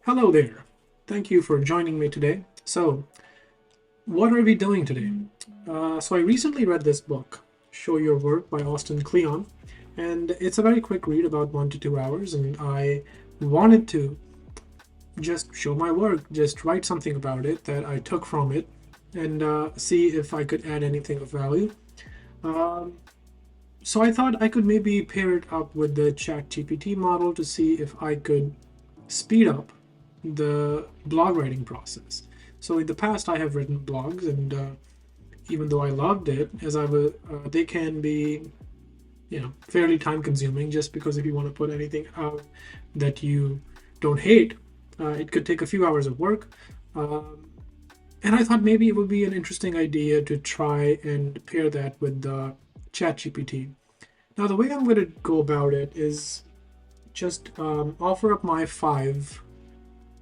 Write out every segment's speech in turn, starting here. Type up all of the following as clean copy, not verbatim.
Hello there. Thank you for joining me today. So, what are we doing today? I recently read this book, Show Your Work by Austin Kleon, and it's a very quick read, about 1 to 2 hours, and I wanted to just show my work, just write something about it that I took from it, and see if I could add anything of value. Um, so I thought I could maybe pair it up with the ChatGPT model to see if I could speed up the blog writing process. So in the past, I have written blogs, and even though I loved it, as I was, they can be, fairly time consuming. Just because if you want to put anything out that you don't hate, it could take a few hours of work. Um, and I thought maybe it would be an interesting idea to try and pair that with the ChatGPT. Now, the way I'm going to go about it is just offer up my 5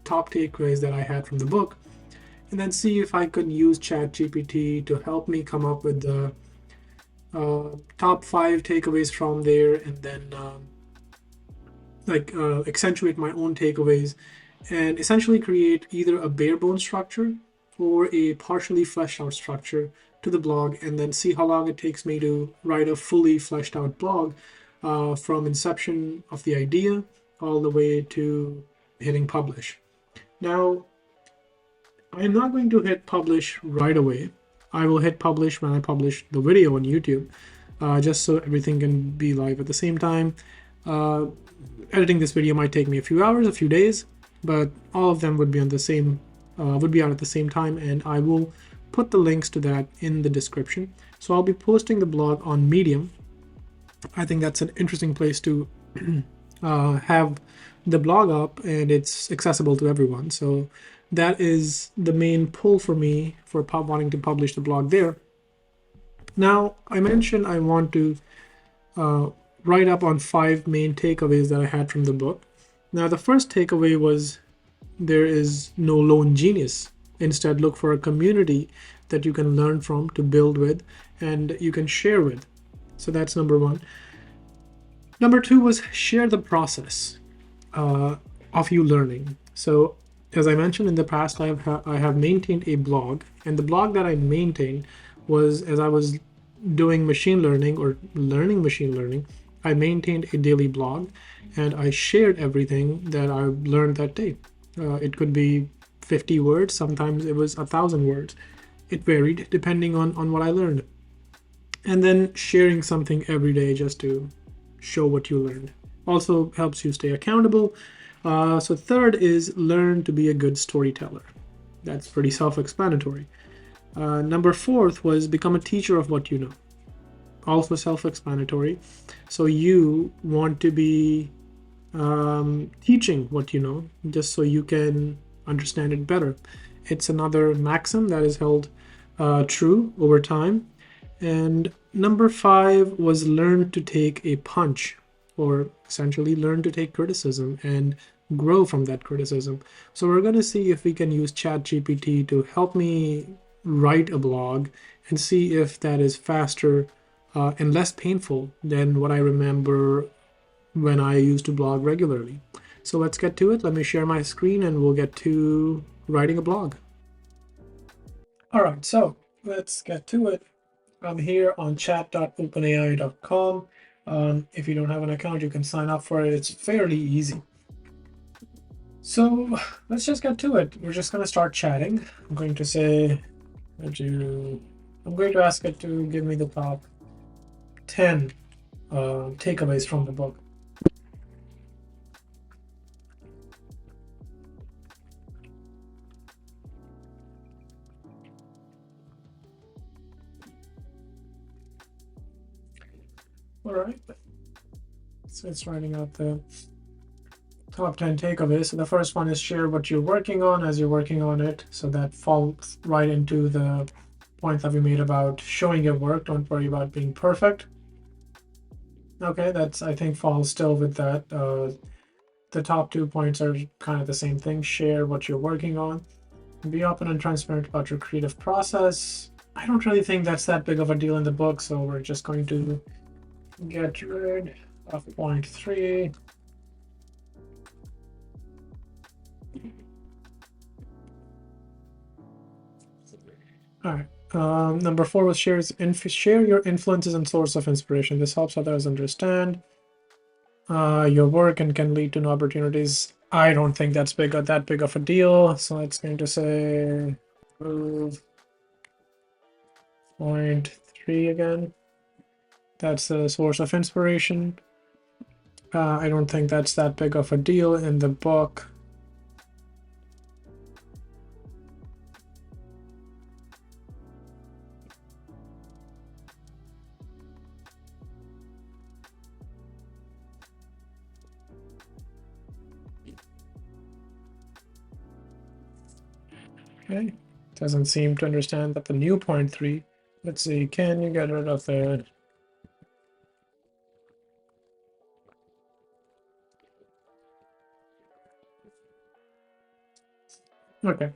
top takeaways that I had from the book, and then see if I could use ChatGPT to help me come up with the top 5 takeaways from there, and then accentuate my own takeaways and essentially create either a bare bone structure or a partially fleshed out structure to the blog, and then see how long it takes me to write a fully fleshed out blog from inception of the idea all the way to hitting publish. Now, I'm not going to hit publish right away. I will hit publish when I publish the video on YouTube, just so everything can be live at the same time. Editing this video might take me a few hours, a few days, but all of them would be on the same, would be out at the same time, and I will put the links to that in the description. So I'll be posting the blog on Medium. I think that's an interesting place to have the blog up, and it's accessible to everyone. So that is the main pull for me for wanting to publish the blog there. Now, I mentioned I want to write up on 5 main takeaways that I had from the book. Now, the first takeaway was there is no lone genius. Instead, look for a community that you can learn from, to build with, and you can share with. So that's number 1. Number 2 was share the process of you learning. So as I mentioned in the past, I have maintained a blog, and the blog that I maintained was as I was doing machine learning or learning machine learning. I maintained a daily blog, and I shared everything that I learned that day. It could be 50 words, sometimes it was 1,000 words. It varied depending on what I learned. And then sharing something every day just to show what you learned also helps you stay accountable. So third is learn to be a good storyteller. That's pretty self-explanatory. Number 4th was become a teacher of what you know. Also self-explanatory. So you want to be teaching what you know, just so you can understand it better. It's another maxim that is held true over time. And number 5 was learn to take a punch, or essentially learn to take criticism and grow from that criticism. So we're going to see if we can use ChatGPT to help me write a blog and see if that is faster and less painful than what I remember when I used to blog regularly. So let's get to it. Let me share my screen and we'll get to writing a blog. All right, so let's get to it. I'm here on chat.openai.com. If you don't have an account, you can sign up for it. It's fairly easy. So let's just get to it. We're just going to start chatting. I'm going to say, I'm going to ask it to give me the top 10 takeaways from the book. All right, so it's writing out the top 10 takeaways. So the first one is share what you're working on as you're working on it. So that falls right into the point that we made about showing your work. Don't worry about being perfect. Okay, that's, I think, falls still with that. The top 2 points are kind of the same thing. Share what you're working on. Be open and transparent about your creative process. I don't really think that's that big of a deal in the book, so we're just going to get rid of point 3. All right. Number four was share your influences and source of inspiration. This helps others understand your work and can lead to new opportunities. I don't think that's that big of a deal. So it's going to say move point three again. That's the source of inspiration. I don't think that's that big of a deal in the book. Okay. Doesn't seem to understand that the new point three. Let's see, can you get rid of it? Okay.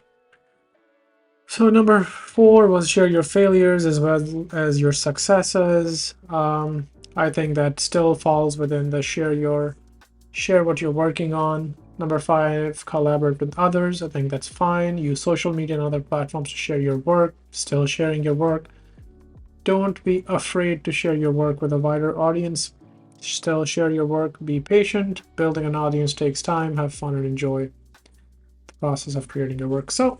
So number four was share your failures as well as your successes. I think that still falls within the share what you're working on. Number five, collaborate with others. I think that's fine. Use social media and other platforms to share your work. Still sharing your work. Don't be afraid to share your work with a wider audience. Still share your work. Be patient. Building an audience takes time. Have fun and enjoy the process of creating your work. So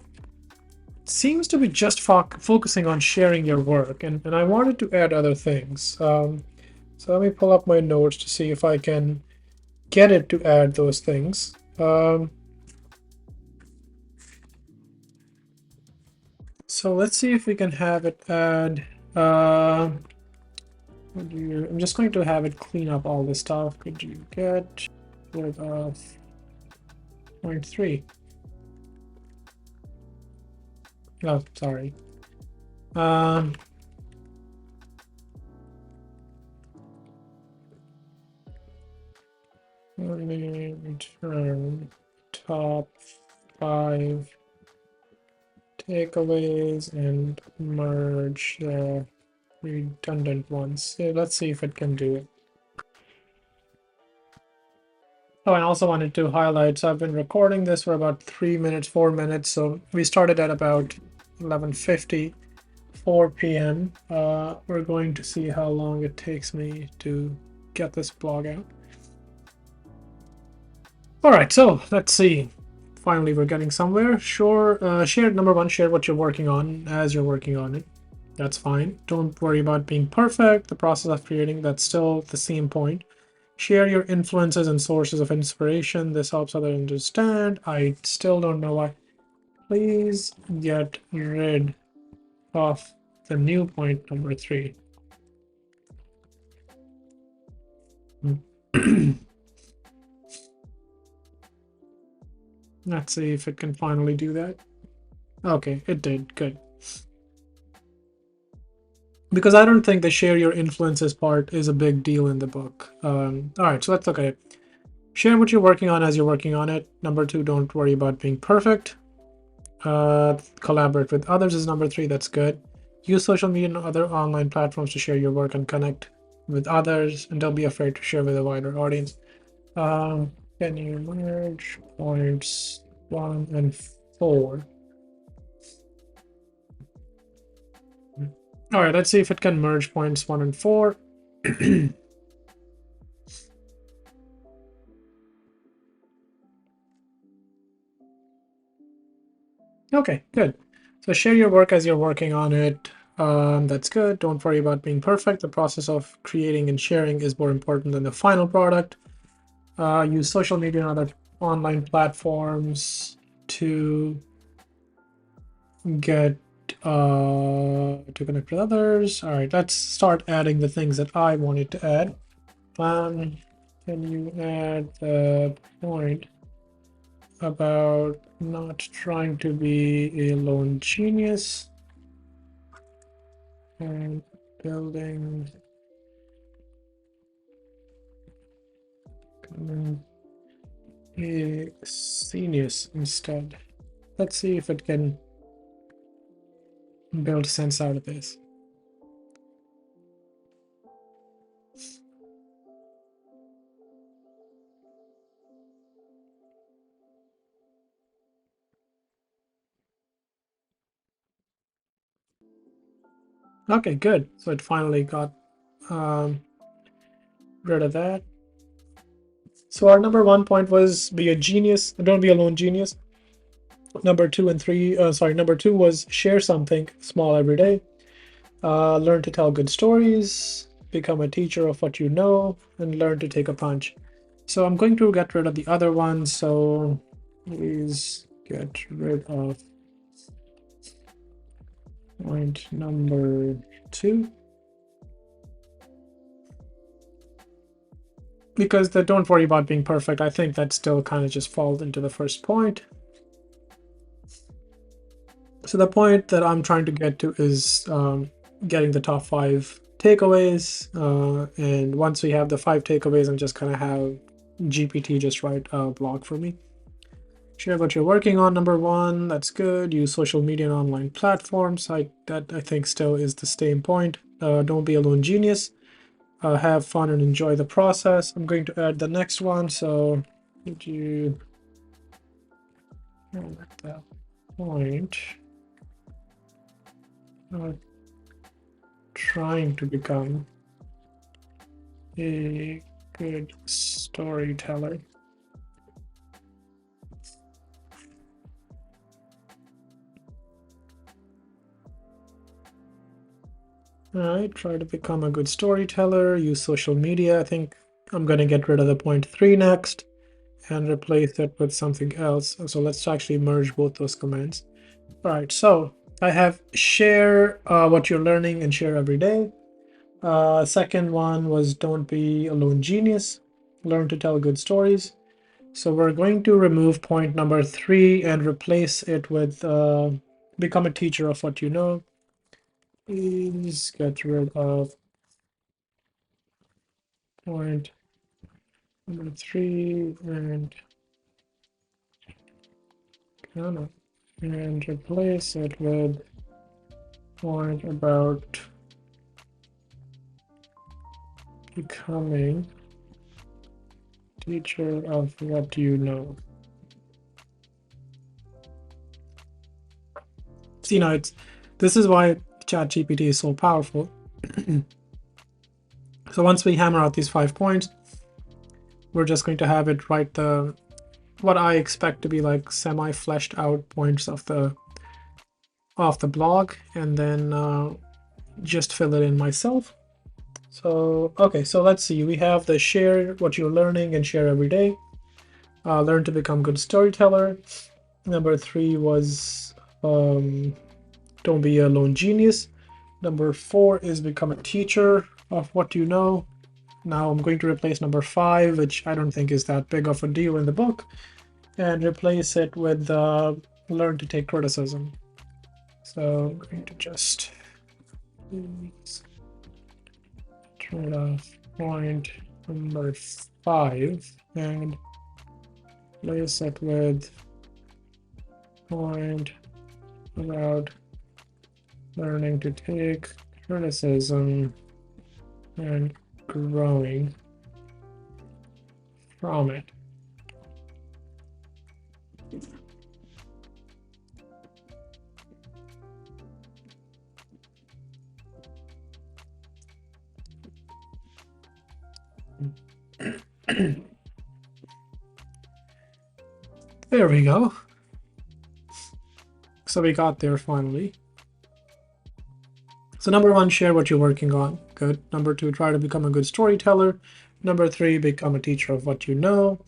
seems to be just focusing on sharing your work, and I wanted to add other things. So let me pull up my notes to see if I can get it to add those things. So let's see if we can have it add. I'm just going to have it clean up all this stuff. Could you get rid of point three? Oh, sorry. Return top 5 takeaways and merge the redundant ones. So let's see if it can do it. Oh, I also wanted to highlight, so I've been recording this for about 3 minutes, 4 minutes. So we started at about 11:50, 4 p.m. We're going to see how long it takes me to get this blog out. All right, so let's see. Finally, we're getting somewhere. Sure, share number one, share what you're working on as you're working on it. That's fine. Don't worry about being perfect. The process of creating, that's still the same point. Share your influences and sources of inspiration. This helps others understand. I still don't know why. Please get rid of the new point number three. Let's see if it can finally do that. Okay, it did. Good. Because I don't think the share your influences part is a big deal in the book. All right, so let's look at it. Share what you're working on as you're working on it. Number two, don't worry about being perfect. Collaborate with others is number three. That's good. Use social media and other online platforms to share your work and connect with others, and don't be afraid to share with a wider audience. Can you merge points 1 and 4? All right, let's see if it can merge points 1 and 4. Okay, good. So share your work as you're working on it. That's good. Don't worry about being perfect. The process of creating and sharing is more important than the final product. Use social media and other online platforms to get to connect with others. All right, let's start adding the things that I wanted to add. Can you add the point about not trying to be a lone genius and building a genius instead? Let's see if it can build sense out of this. Okay, good. So it finally got um, rid of that. So our number 1 point was be a genius. Don't be a lone genius. Number 2 and 3, number 2 was share something small every day. Learn to tell good stories. Become a teacher of what you know, and learn to take a punch. So I'm going to get rid of the other ones. So please get rid of point number 2. Because the don't worry about being perfect, I think that still kind of just falls into the first point. So the point that I'm trying to get to is getting the top 5 takeaways. And once we have the 5 takeaways, I'm just going to have GPT just write a blog for me. Share what you're working on, number 1. That's good. Use social media and online platforms. That I think still is the same point. Don't be a lone genius. Have fun and enjoy the process. I'm going to add the next one. So would you at that point trying to become a good storyteller? All right, try to become a good storyteller, use social media. I think I'm going to get rid of the point 3 next and replace it with something else. So let's actually merge both those commands. All right, so I have share what you're learning and share every day. Second one was don't be a lone genius, learn to tell good stories. So we're going to remove point number 3 and replace it with become a teacher of what you know. Please get rid of point number 3 and replace it with point about becoming teacher of what you know. See, now this is why ChatGPT is so powerful. So once we hammer out these 5 points, we're just going to have it write what I expect to be like semi-fleshed out points of the blog, and then just fill it in myself. So okay, so let's see. We have the share what you're learning and share every day. Learn to become good storyteller. Number 3 was don't be a lone genius. Number 4 is become a teacher of what you know. Now I'm going to replace number 5, which I don't think is that big of a deal in the book, and replace it with learn to take criticism. So I'm going to just turn off point number 5 and replace it with point about learning to take criticism and growing from it. There we go. So we got there finally. So number 1, share what you're working on. Good. Number 2, try to become a good storyteller. Number 3, become a teacher of what you know.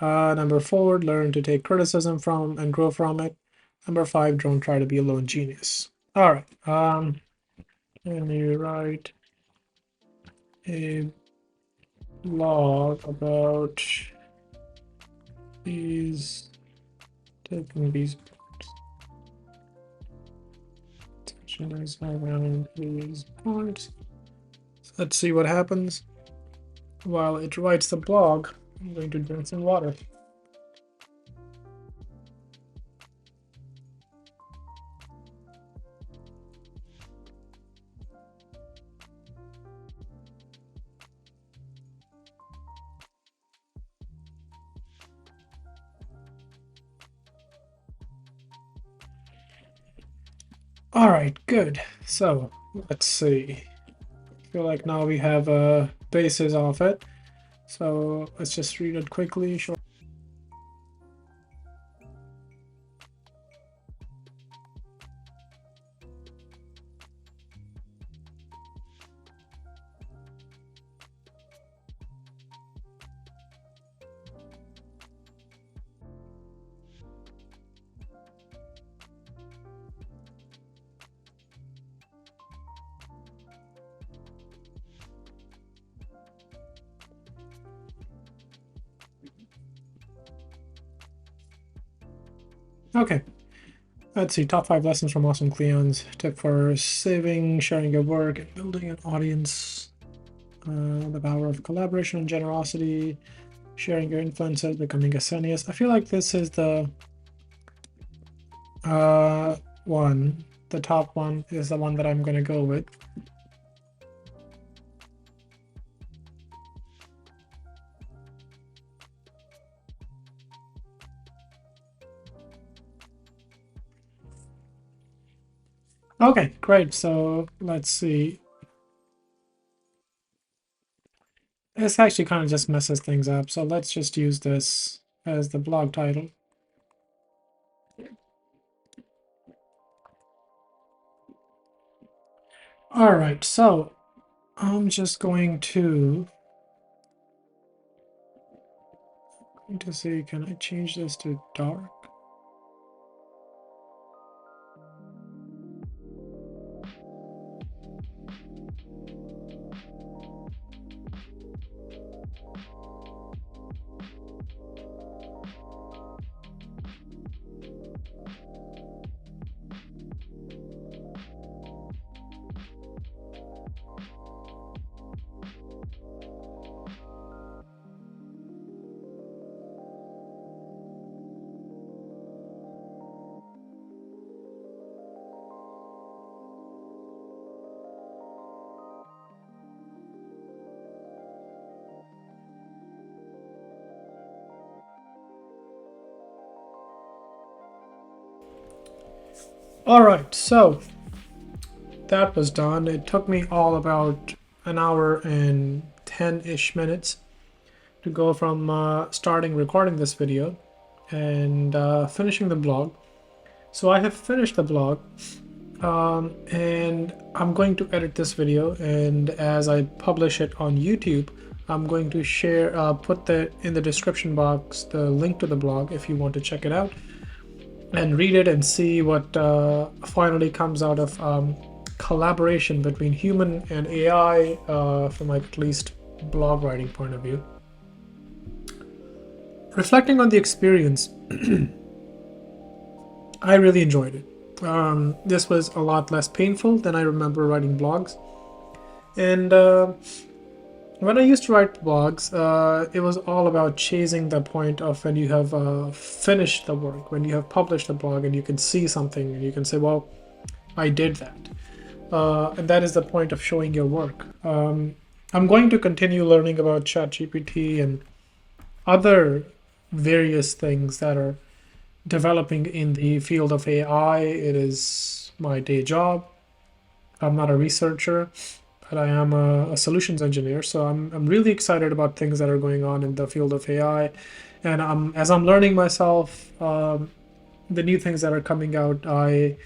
Number 4, learn to take criticism from and grow from it. Number 5, don't try to be a lone genius. All right. Can you write a blog about taking these around these points? So let's see what happens. While it writes the blog, I'm going to drink some water. All right, good. So Let's see. I feel like now we have a basis of it. So let's just read it quickly. Sure. Okay. Let's see. Top 5 lessons from awesome Cleons. Tip for saving, sharing your work, and building an audience. The power of collaboration and generosity. Sharing your influences, becoming a Senius. I feel like this is the one. The top one is the one that I'm going to go with. Okay, great. So let's see. This actually kind of just messes things up. So let's just use this as the blog title. All right, so I'm just going to see, can I change this to dark? All right, so that was done. It took me all about an hour and 10-ish minutes to go from starting recording this video and finishing the blog. So I have finished the blog, and I'm going to edit this video, and as I publish it on YouTube, I'm going to share, put in the description box the link to the blog if you want to check it out and read it and see what finally comes out of collaboration between human and AI from like at least blog writing point of view. Reflecting on the experience, I really enjoyed it. This was a lot less painful than I remember writing blogs. And when I used to write blogs, it was all about chasing the point of when you have finished the work, when you have published the blog and you can see something and you can say, well, I did that. And that is the point of showing your work. I'm going to continue learning about ChatGPT and other various things that are developing in the field of AI. It is my day job. I'm not a researcher, but I am a solutions engineer. So I'm really excited about things that are going on in the field of AI. And as I'm learning myself, the new things that are coming out, I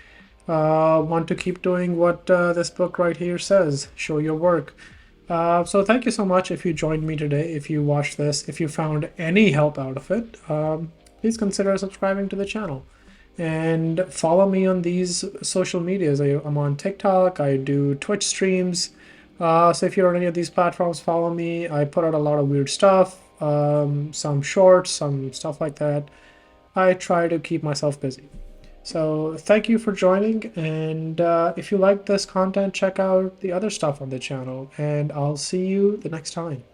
want to keep doing what this book right here says, show your work. So thank you so much if you joined me today, if you watched this, if you found any help out of it, please consider subscribing to the channel and follow me on these social medias. I'm on TikTok, I do Twitch streams. So if you're on any of these platforms, follow me. I put out a lot of weird stuff, some shorts, some stuff like that. I try to keep myself busy. So thank you for joining, and if you like this content, check out the other stuff on the channel, and I'll see you the next time.